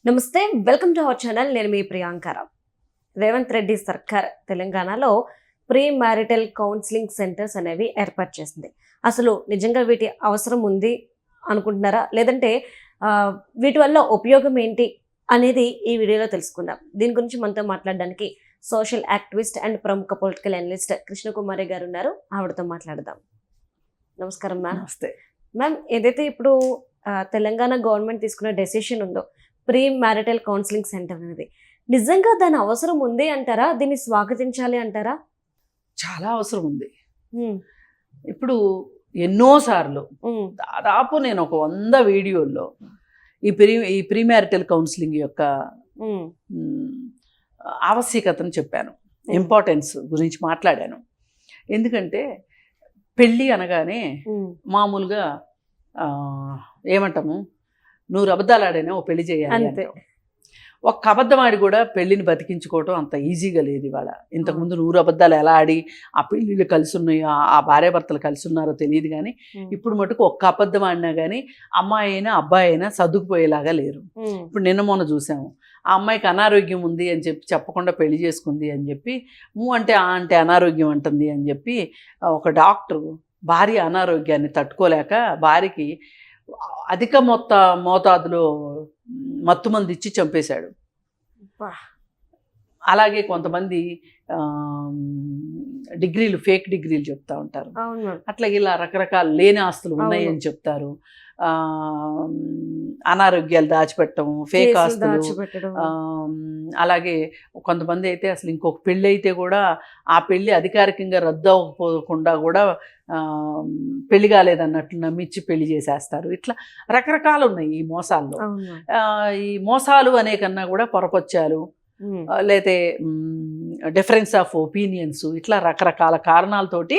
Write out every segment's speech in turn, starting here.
నమస్తే, welcome to our channel. నేను మీ ప్రియాంకరావు. రేవంత్ రెడ్డి సర్కార్ తెలంగాణలో ప్రీ మ్యారిటల్ కౌన్సిలింగ్ సెంటర్స్ అనేవి ఏర్పాటు చేసింది. అసలు నిజంగా వీటి అవసరం ఉంది అనుకుంటున్నారా, లేదంటే వీటి వల్ల ఉపయోగం ఏంటి అనేది ఈ వీడియోలో తెలుసుకుందాం. దీని గురించి మనతో మాట్లాడడానికి సోషల్ యాక్టివిస్ట్ అండ్ ప్రముఖ పొలిటికల్ అనలిస్ట్ కృష్ణకుమారి గారు ఉన్నారు. ఆవిడతో మాట్లాడదాం. నమస్కారం మ్యామ్. నమస్తే మ్యామ్, ఏదైతే ఇప్పుడు తెలంగాణ గవర్నమెంట్ తీసుకున్న డెసిషన్ ఉందో ప్రీ మ్యారిటల్ కౌన్సిలింగ్ సెంటర్ అనేది, నిజంగా దాని అవసరం ఉంది అంటారా? దీన్ని స్వాగతించాలి అంటారా? చాలా అవసరం ఉంది. ఇప్పుడు ఎన్నోసార్లు దాదాపు నేను ఒక 100 వీడియోల్లో ఈ ప్రీ మ్యారిటల్ కౌన్సిలింగ్ యొక్క ఆవశ్యకతను చెప్పాను, ఇంపార్టెన్స్ గురించి మాట్లాడాను. ఎందుకంటే పెళ్ళి అనగానే మామూలుగా ఏమంటాము, 100 అబద్ధాలు ఆడైనా ఓ పెళ్లి చేయాలి అంతే. ఒక్క అబద్ధం ఆడి కూడా పెళ్ళిని బతికించుకోవటం అంత ఈజీగా లేదు ఇవాళ. ఇంతకుముందు 100 అబద్ధాలు ఎలా ఆడి ఆ పెళ్ళిళ్ళు కలిసి ఉన్నాయో, ఆ భార్యాభర్తలు కలిసి ఉన్నారో తెలియదు. కానీ ఇప్పుడు మటుకు ఒక్క అబద్ధం ఆడినా కానీ అమ్మాయి అయినా అబ్బాయి అయినా సర్దుకుపోయేలాగా లేరు. ఇప్పుడు నిన్న మొన్న చూసాము, ఆ అమ్మాయికి అనారోగ్యం ఉంది అని చెప్పి చెప్పకుండా పెళ్లి చేసుకుంది అని చెప్పి, అంటే అనారోగ్యం అంటుంది అని చెప్పి ఒక డాక్టరు భార్య అనారోగ్యాన్ని తట్టుకోలేక భార్యకి అధిక మోతాదులో మత్తుమంది ఇచ్చి చంపేశాడు. అలాగే కొంతమంది ఫేక్ డిగ్రీలు చెప్తా ఉంటారు. అట్లాగే ఇలా రకరకాల లేని ఆస్తులు ఉన్నాయి అని చెప్తారు. అనారోగ్యాలు దాచిపెట్టడం, ఫేక్ ఆస్తులు. అలాగే కొంతమంది అయితే అసలు ఇంకొక పెళ్ళి అయితే కూడా ఆ పెళ్ళి అధికారికంగా రద్దు అవ్వకుండా కూడా పెళ్లి కాలేదన్నట్లు నమ్మించి పెళ్లి చేసేస్తారు. ఇట్లా రకరకాలు ఉన్నాయి ఈ మోసాల్లో. ఈ మోసాలు అనే కన్నా కూడా పొరపచ్చాలు, లేతే డిఫరెన్స్ ఆఫ్ ఒపీనియన్స్, ఇట్లా రకరకాల కారణాలతోటి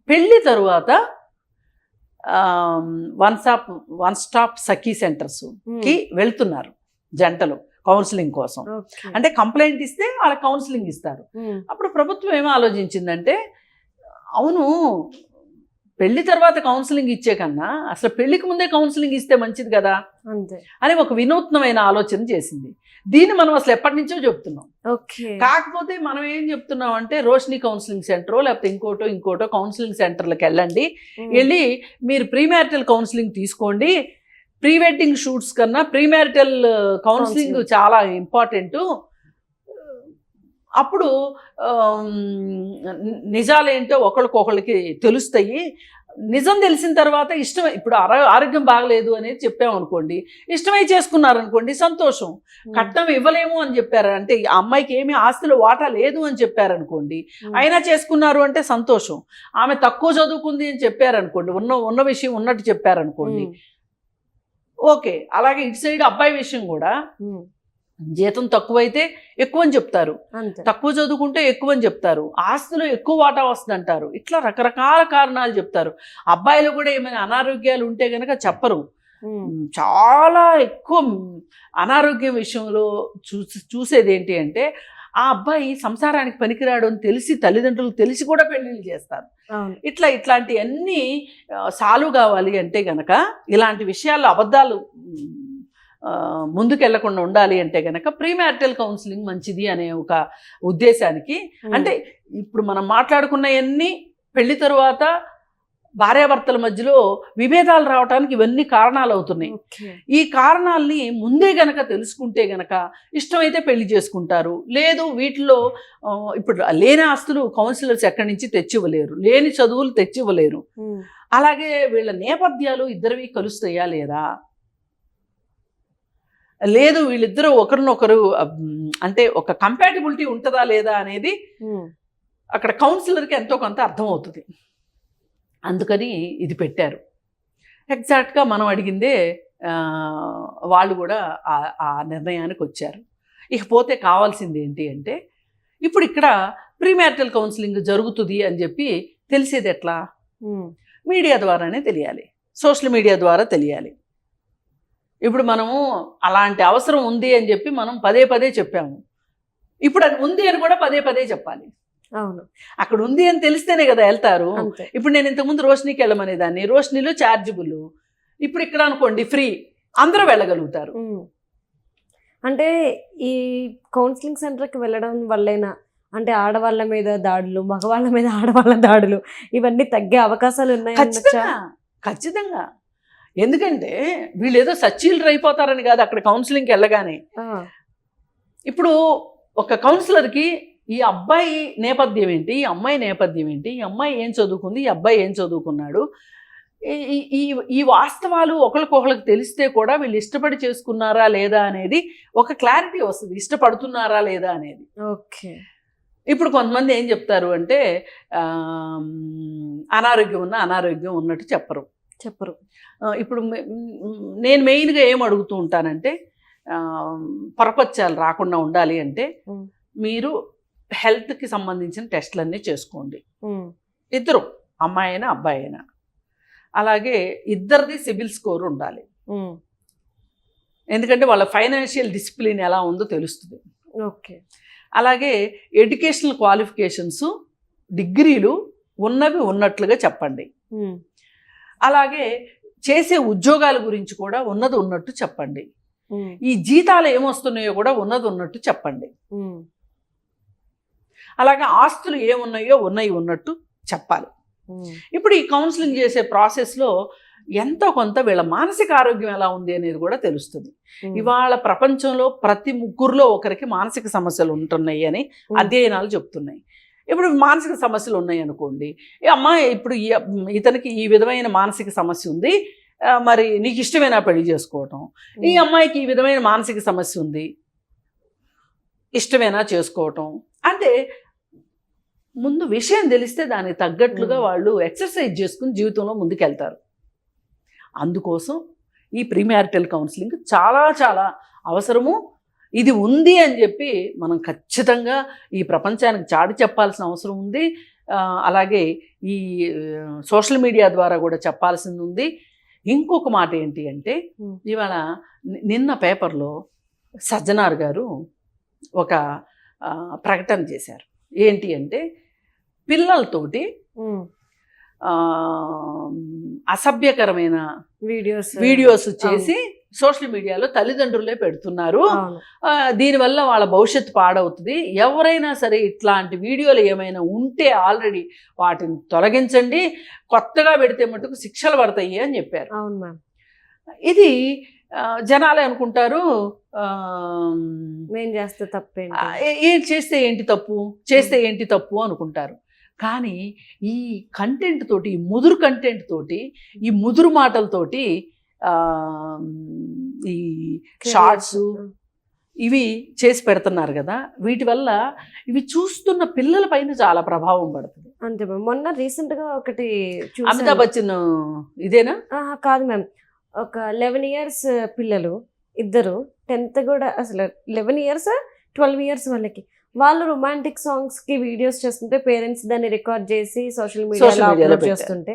పెళ్ళి తరువాత వన్ స్టాప్ సఖీ సెంటర్స్కి వెళ్తున్నారు జంటలు కౌన్సిలింగ్ కోసం. అంటే కంప్లైంట్ ఇస్తే వాళ్ళ కౌన్సిలింగ్ ఇస్తారు. అప్పుడు ప్రభుత్వం ఏమో ఆలోచించిందంటే, అవును పెళ్లి తర్వాత కౌన్సిలింగ్ ఇచ్చే కన్నా అసలు పెళ్లికి ముందే కౌన్సిలింగ్ ఇస్తే మంచిది కదా అని ఒక వినూత్నమైన ఆలోచన చేసింది. దీన్ని మనం అసలు ఎప్పటి నుంచో చెప్తున్నాం. కాకపోతే మనం ఏం చెప్తున్నాం అంటే, రోషిని కౌన్సిలింగ్ సెంటరో లేకపోతే ఇంకోటో కౌన్సిలింగ్ సెంటర్లకు వెళ్ళి మీరు ప్రీ మ్యారిటల్ కౌన్సిలింగ్ తీసుకోండి. ప్రీ వెడ్డింగ్ షూట్స్ కన్నా ప్రీ మ్యారిటల్ కౌన్సిలింగ్ చాలా ఇంపార్టెంట్. అప్పుడు నిజాలేంటో ఒకళ్ళకి తెలుస్తాయి. నిజం తెలిసిన తర్వాత ఇప్పుడు ఆరోగ్యం బాగలేదు అనేది చెప్పామనుకోండి, ఇష్టమై చేసుకున్నారనుకోండి, సంతోషం. కట్నం ఇవ్వలేము అని చెప్పారు అంటే, ఆ అమ్మాయికి ఏమీ ఆస్తిలో వాటా లేదు అని చెప్పారనుకోండి, అయినా చేసుకున్నారు అంటే సంతోషం. ఆమె తక్కువ చదువుకుంది అని చెప్పారనుకోండి, ఉన్న విషయం ఉన్నట్టు చెప్పారనుకోండి, ఓకే. అలాగే ఇటు సైడ్ అబ్బాయి విషయం కూడా, జీతం తక్కువైతే ఎక్కువ అని చెప్తారు, తక్కువ చదువుకుంటే ఎక్కువ అని చెప్తారు, ఆస్తిలో ఎక్కువ వాటా వస్తుంది అంటారు. ఇట్లా రకరకాల కారణాలు చెప్తారు. అబ్బాయిలు కూడా ఏమైనా అనారోగ్యాలు ఉంటే కనుక చెప్పరు. చాలా ఎక్కువ అనారోగ్యం విషయంలో చూసేది ఏంటి అంటే, ఆ అబ్బాయి సంసారానికి పనికిరాడు అని తెలిసి, తల్లిదండ్రులు తెలిసి కూడా పెళ్లిళ్ళు చేస్తారు. ఇట్లాంటివన్నీ సాల్వ్ కావాలి అంటే గనక, ఇలాంటి విషయాల్లో అబద్ధాలు ముందుకెళ్లకుండా ఉండాలి అంటే గనక ప్రీ మ్యారిటల్ కౌన్సిలింగ్ మంచిది అనే ఒక ఉద్దేశానికి, అంటే ఇప్పుడు మనం మాట్లాడుకున్నవన్నీ పెళ్లి తరువాత భార్యాభర్తల మధ్యలో విభేదాలు రావడానికి ఇవన్నీ కారణాలు అవుతున్నాయి. ఈ కారణాలని ముందే గనక తెలుసుకుంటే గనక ఇష్టమైతే పెళ్లి చేసుకుంటారు. లేదు వీటిలో ఇప్పుడు లేని ఆస్తులు కౌన్సిలర్స్ ఎక్కడి నుంచి తెచ్చివ్వలేరు, లేని చదువులు తెచ్చివ్వలేరు. అలాగే వీళ్ళ నేపథ్యాలు ఇద్దరివి కలుస్తాయా లేదా, లేదు వీళ్ళిద్దరూ ఒకరినొకరు అంటే ఒక కంపాటిబిలిటీ ఉంటుందా లేదా అనేది అక్కడ కౌన్సిలర్కి ఎంతో కొంత అర్థమవుతుంది. అందుకని ఇది పెట్టారు. ఎగ్జాక్ట్గా మనం అడిగిందే వాళ్ళు కూడా ఆ నిర్ణయానికి వచ్చారు. ఇకపోతే కావాల్సింది ఏంటి అంటే, ఇప్పుడు ఇక్కడ ప్రీ మ్యారిటల్ కౌన్సిలింగ్ జరుగుతుంది అని చెప్పి తెలిసేది ఎట్లా? మీడియా ద్వారానే తెలియాలి, సోషల్ మీడియా ద్వారా తెలియాలి. ఇప్పుడు మనము అలాంటి అవసరం ఉంది అని చెప్పి మనం పదే చెప్పాము. ఇప్పుడు అది ఉంది అని కూడా పదే చెప్పాలి. అవును, అక్కడ ఉంది అని తెలిస్తేనే కదా వెళ్తారు. ఇప్పుడు నేను ఇంతకుముందు రోషినికి వెళ్ళమనేదాన్ని, రోషినిలో ఛార్జబుల్. ఇప్పుడు ఇక్కడ అనుకోండి ఫ్రీ, అందరూ వెళ్ళగలుగుతారు. అంటే ఈ కౌన్సిలింగ్ సెంటర్కి వెళ్ళడం వల్లేనా అంటే ఆడవాళ్ళ మీద దాడులు, మగవాళ్ళ మీద ఆడవాళ్ళ దాడులు ఇవన్నీ తగ్గే అవకాశాలు ఉన్నాయా? ఖచ్చితంగా ఖచ్చితంగా. ఎందుకంటే వీళ్ళు ఏదో సచ్చీలు అయిపోతారని కాదు అక్కడ కౌన్సిలింగ్కి వెళ్ళగానే. ఇప్పుడు ఒక కౌన్సిలర్కి ఈ అబ్బాయి నేపథ్యం ఏంటి, ఈ అమ్మాయి నేపథ్యం ఏంటి, ఈ అమ్మాయి ఏం చదువుకుంది, ఈ అబ్బాయి ఏం చదువుకున్నాడు, ఈ ఈ ఈ వాస్తవాలు ఒకరికొకరికి తెలిస్తే కూడా వీళ్ళు ఇష్టపడి చేసుకున్నారా లేదా అనేది ఒక క్లారిటీ వస్తుంది, ఇష్టపడుతున్నారా లేదా అనేది. ఓకే. ఇప్పుడు కొంతమంది ఏం చెప్తారు అంటే అనారోగ్యం ఉన్నట్టు చెప్పరు. ఇప్పుడు నేను మెయిన్గా ఏం అడుగుతూ ఉంటానంటే పరపత్యాలు రాకుండా ఉండాలి అంటే మీరు హెల్త్కి సంబంధించిన టెస్టులన్నీ చేసుకోండి. ఇద్దరు అమ్మాయి అయినా అబ్బాయి అయినా. అలాగే ఇద్దరిది సిబిల్ స్కోర్ ఉండాలి. ఎందుకంటే వాళ్ళ ఫైనాన్షియల్ డిసిప్లిన్ ఎలా ఉందో తెలుస్తుంది. ఓకే. అలాగే ఎడ్యుకేషనల్ క్వాలిఫికేషన్స్ డిగ్రీలు ఉన్నవి ఉన్నట్లుగా చెప్పండి. అలాగే చేసే ఉద్యోగాల గురించి కూడా ఉన్నది ఉన్నట్టు చెప్పండి. ఈ జీతాలు ఏమొస్తున్నాయో కూడా ఉన్నది ఉన్నట్టు చెప్పండి. అలాగే ఆస్తులు ఏమున్నాయో ఉన్నట్టు చెప్పాలి. ఇప్పుడు ఈ కౌన్సిలింగ్ చేసే ప్రాసెస్లో ఎంతో కొంత వీళ్ళ మానసిక ఆరోగ్యం ఎలా ఉంది అనేది కూడా తెలుస్తుంది. ఇవాళ ప్రపంచంలో ప్రతి ముగ్గురులో ఒకరికి మానసిక సమస్యలు ఉంటున్నాయి అని అధ్యయనాలు చెప్తున్నాయి. ఇప్పుడు మానసిక సమస్యలు ఉన్నాయి అనుకోండి, ఈ అమ్మాయి ఇప్పుడు ఇతనికి ఈ విధమైన మానసిక సమస్య ఉంది, మరి నీకు ఇష్టమేనా పెళ్లి చేసుకోవటం, ఈ అమ్మాయికి ఈ విధమైన మానసిక సమస్య ఉంది, ఇష్టమేనా చేసుకోవటం అంటే ముందు విషయం తెలిస్తే దానికి తగ్గట్లుగా వాళ్ళు ఎక్సర్సైజ్ చేసుకుని జీవితంలో ముందుకెళ్తారు. అందుకోసం ఈ ప్రీమ్యారిటల్ కౌన్సిలింగ్ చాలా చాలా అవసరము. ఇది ఉంది అని చెప్పి మనం ఖచ్చితంగా ఈ ప్రపంచానికి చాటి చెప్పాల్సిన అవసరం ఉంది. అలాగే ఈ సోషల్ మీడియా ద్వారా కూడా చెప్పాల్సింది ఉంది. ఇంకొక మాట ఏంటి అంటే ఇవాళ నిన్న పేపర్లో సజ్జనార్ గారు ఒక ప్రకటన చేశారు. ఏంటి అంటే పిల్లలతోటి అసభ్యకరమైన వీడియోస్ చేసి సోషల్ మీడియాలో తల్లిదండ్రులే పెడుతున్నారు. దీనివల్ల వాళ్ళ భవిష్యత్తు పాడవుతుంది. ఎవరైనా సరే ఇట్లాంటి వీడియోలు ఏమైనా ఉంటే ఆల్రెడీ వాటిని తొలగించండి, కొత్తగా పెడితే మటుకు శిక్షలు పడతాయి అని చెప్పారు. ఇది జనాలే అనుకుంటారు ఏం చేస్తే ఏంటి తప్పు అనుకుంటారు. కానీ ఈ కంటెంట్ తోటి, ఈ ముదురు కంటెంట్ తోటి, ఈ ముదురు మాటలతోటి ఈ షార్ట్స్ ఇవి చేసి పెడుతున్నారు కదా, వీటి వల్ల ఇవి చూస్తున్న పిల్లల పైన చాలా ప్రభావం పడుతుంది. అంతే మ్యామ్. మొన్న రీసెంట్ గా ఒకటి అమితాబ్ బచ్చన్ ఇదేనా? కాదు మ్యామ్, ఒక 11 years పిల్లలు ఇద్దరు, 10th కూడా అసలు 11 years 12 years వాళ్ళు రొమాంటిక్ సాంగ్స్ కి వీడియోస్ చేస్తుంటే పేరెంట్స్ దాన్ని రికార్డ్ చేసి సోషల్ మీడియాలో అప్లోడ్ చేస్తుంటే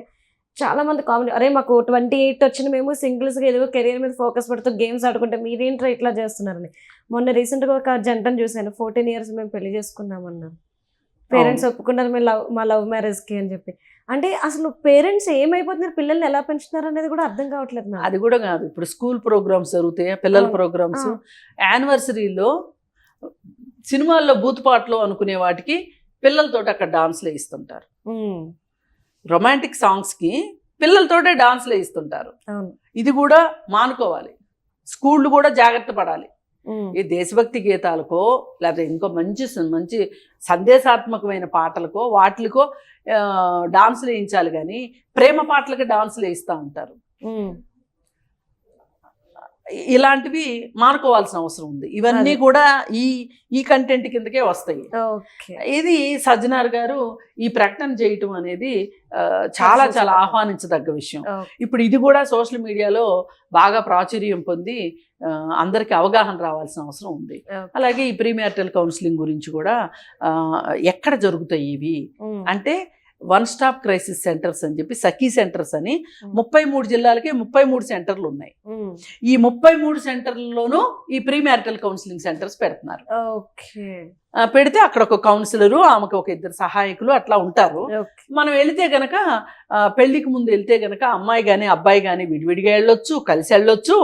చాలా మంది కామెంట్, అరే మాకు 28 వచ్చిన మేము సింగిల్స్ గా ఏదో కెరీర్ మీద ఫోకస్ పెడుతూ గేమ్స్ ఆడుకుంటే మీరేంట్రా ఇట్లా చేస్తున్నారని. మొన్న రీసెంట్ గా ఒక జంటను చూశాను, 14 years మేము పెళ్లి చేసుకున్నామన్నారు. పేరెంట్స్ ఒప్పుకున్నారు మా లవ్ మ్యారేజ్ కి అని చెప్పి. అంటే అసలు పేరెంట్స్ ఏమైపోతున్నారు, పిల్లల్ని ఎలా పెంచుతున్నారు అనేది కూడా అర్థం కావట్లేదు. అది కూడా కాదు, ఇప్పుడు స్కూల్ ప్రోగ్రామ్స్ జరుగుతాయి, పిల్లల ప్రోగ్రామ్స్, యానివర్సరీలో సినిమాల్లో బూతుపాటలు అనుకునే వాటికి పిల్లలతోటి అక్కడ డాన్స్లు ఇస్తుంటారు. రొమాంటిక్ సాంగ్స్కి పిల్లలతోటే డాన్స్లు ఇస్తుంటారు. ఇది కూడా మానుకోవాలి. స్కూళ్ళు కూడా జాగ్రత్త పడాలి. ఈ దేశభక్తి గీతాలకో లేకపోతే ఇంకో మంచి మంచి సందేశాత్మకమైన పాటలకో వాటికో డాన్సులు వేయించాలి, కానీ ప్రేమ పాటలకి డాన్సులు వేయిస్తూ ఉంటారు. ఇలాంటివి మానుకోవాల్సిన అవసరం ఉంది. ఇవన్నీ కూడా ఈ కంటెంట్ కిందకే వస్తాయి. ఇది సజ్జనార్ గారు ఈ ప్రకటన చేయటం అనేది చాలా చాలా ఆహ్వానించదగ్గ విషయం. ఇప్పుడు ఇది కూడా సోషల్ మీడియాలో బాగా ప్రాచుర్యం పొంది అందరికీ అవగాహన రావాల్సిన అవసరం ఉంది. అలాగే ఈ ప్రీమ్యారిటల్ కౌన్సిలింగ్ గురించి కూడా ఎక్కడ జరుగుతాయి ఇవి అంటే వన్ స్టాప్ క్రైసిస్ సెంటర్స్ అని చెప్పి సఖీ సెంటర్స్ అని 33 జిల్లాలకి 33 సెంటర్లు ఉన్నాయి. ఈ 33 సెంటర్లలోనూ ఈ ప్రీ మ్యారిటల్ కౌన్సిలింగ్ సెంటర్స్ పెడుతున్నారు. ఓకే. పెడితే అక్కడ ఒక కౌన్సిలరు, ఆమెకు ఒక 2 సహాయకులు అట్లా ఉంటారు. మనం వెళితే గనక పెళ్లికి ముందు వెళ్తే గనక అమ్మాయి కానీ అబ్బాయి కానీ విడివిడిగా వెళ్ళొచ్చు, కలిసి వెళ్ళొచ్చు.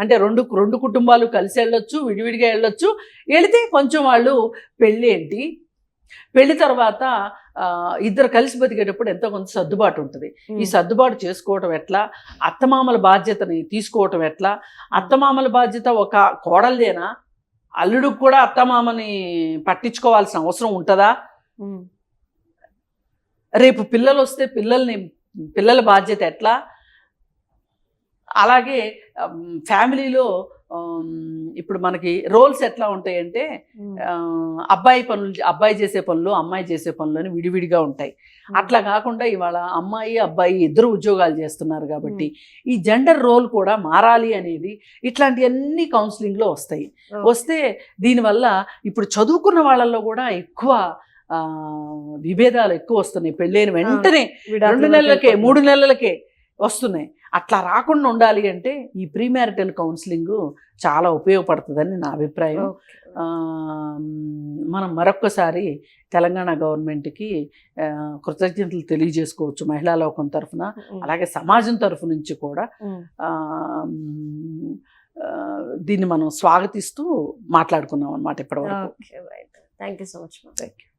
అంటే రెండు కుటుంబాలు కలిసి వెళ్ళొచ్చు, విడివిడిగా వెళ్ళొచ్చు. వెళితే కొంచెం వాళ్ళు పెళ్ళి ఏంటి, పెళ్లి తర్వాత ఇద్దరు కలిసి బతికేటప్పుడు ఎంతో కొంత సర్దుబాటు ఉంటుంది. ఈ సర్దుబాటు చేసుకోవటం ఎట్లా, అత్తమామల బాధ్యతని తీసుకోవటం ఎట్లా, అత్తమామల బాధ్యత ఒక కోడలిదేనా, అల్లుడికి కూడా అత్తమామని పట్టించుకోవాల్సిన అవసరం ఉంటుందా, రేపు పిల్లలు వస్తే పిల్లల బాధ్యత ఎట్లా, అలాగే ఫ్యామిలీలో ఇప్పుడు మనకి రోల్స్ ఎట్లా ఉంటాయంటే అబ్బాయి చేసే పనులు అమ్మాయి చేసే పనులు అని విడివిడిగా ఉంటాయి. అట్లా కాకుండా ఇవాళ అమ్మాయి అబ్బాయి ఇద్దరు ఉద్యోగాలు చేస్తున్నారు కాబట్టి ఈ జెండర్ రోల్ కూడా మారాలి అనేది ఇట్లాంటివన్నీ కౌన్సిలింగ్లో వస్తాయి. వస్తే దీనివల్ల ఇప్పుడు చదువుకున్న వాళ్ళల్లో కూడా ఎక్కువ విభేదాలు ఎక్కువ వస్తున్నాయి. పెళ్ళైన వెంటనే 2 నెలలకే 3 నెలలకే వస్తున్నాయి. అట్లా రాకుండా ఉండాలి అంటే ఈ ప్రీ మ్యారిటల్ కౌన్సిలింగ్ చాలా ఉపయోగపడుతుందని నా అభిప్రాయం. మనం మరొక్కసారి తెలంగాణ గవర్నమెంట్కి కృతజ్ఞతలు తెలియజేసుకోవచ్చు మహిళా లోకం తరఫున, అలాగే సమాజం తరఫు నుంచి కూడా. దీన్ని మనం స్వాగతిస్తూ మాట్లాడుకున్నాం అన్నమాట ఇప్పటివరకు. Thank you so much. Thank you.